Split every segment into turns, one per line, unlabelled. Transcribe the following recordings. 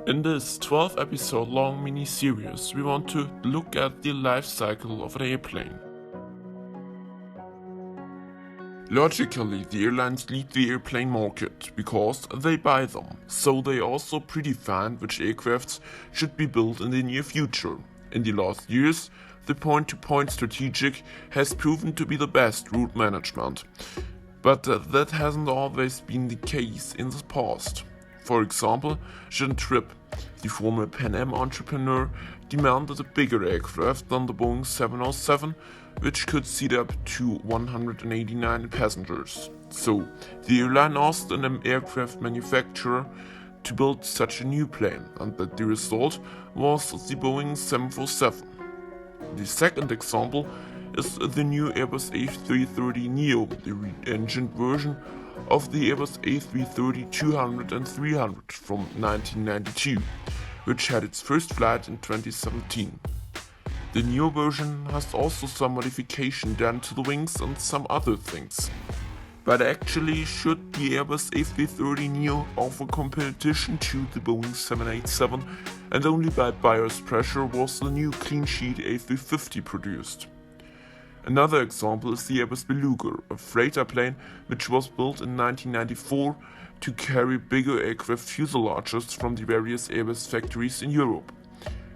In this 12 episode long mini-series, we want to look at the life cycle of an airplane. Logically, the airlines lead the airplane market because they buy them, so they also predefine which aircrafts should be built in the near future. In the last years, the point-to-point strategic has proven to be the best route management, but that hasn't always been the case in the past. For example, Jean Tripp, the former Pan Am entrepreneur, demanded a bigger aircraft than the Boeing 707, which could seat up to 189 passengers. So, the airline asked an aircraft manufacturer to build such a new plane, and that the result was the Boeing 747. The second example is the new Airbus A330neo, the re-engined version of the Airbus A330-200 and 300 from 1992, which had its first flight in 2017. The neo version has also some modification done to the wings and some other things. But actually, should the Airbus A330neo offer competition to the Boeing 787, and only by buyer's pressure was the new clean sheet A350 produced. Another example is the Airbus Beluga, a freighter plane which was built in 1994 to carry bigger aircraft fuselages from the various Airbus factories in Europe.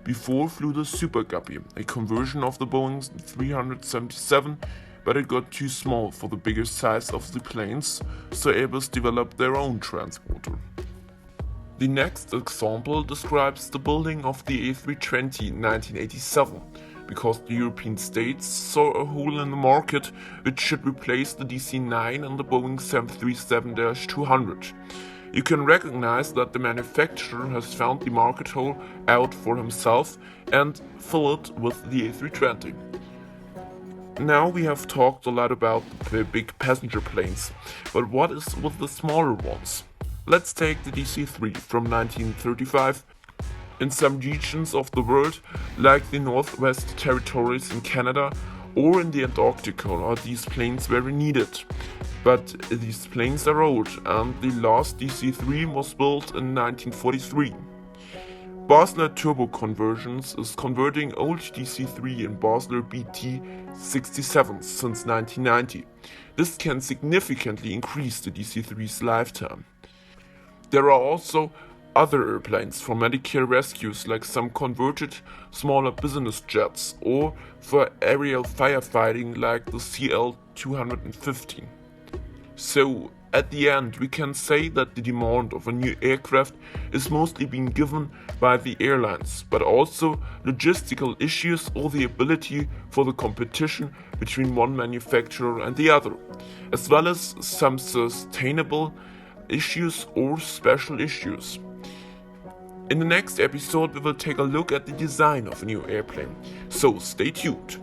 Before flew the Super Guppy, a conversion of the Boeing 377, but it got too small for the bigger size of the planes, so Airbus developed their own transporter. The next example describes the building of the A320 in 1987. Because the European states saw a hole in the market which should replace the DC-9 and the Boeing 737-200. You can recognize that the manufacturer has found the market hole out for himself and fill it with the A320. Now we have talked a lot about the big passenger planes, but what is with the smaller ones? Let's take the DC-3 from 1935. In some regions of the world, like the Northwest Territories in Canada or in the Antarctica, are these planes very needed. But these planes are old, and the last DC-3 was built in 1943. Basler Turbo Conversions is converting old DC-3 and Basler BT-67s since 1990. This can significantly increase the DC-3's lifetime. There are also other airplanes for Medicare rescues, like some converted smaller business jets, or for aerial firefighting like the CL-215. So, at the end, we can say that the demand of a new aircraft is mostly being given by the airlines, but also logistical issues or the ability for the competition between one manufacturer and the other, as well as some sustainable issues or special issues. In the next episode, we will take a look at the design of a new airplane, so stay tuned.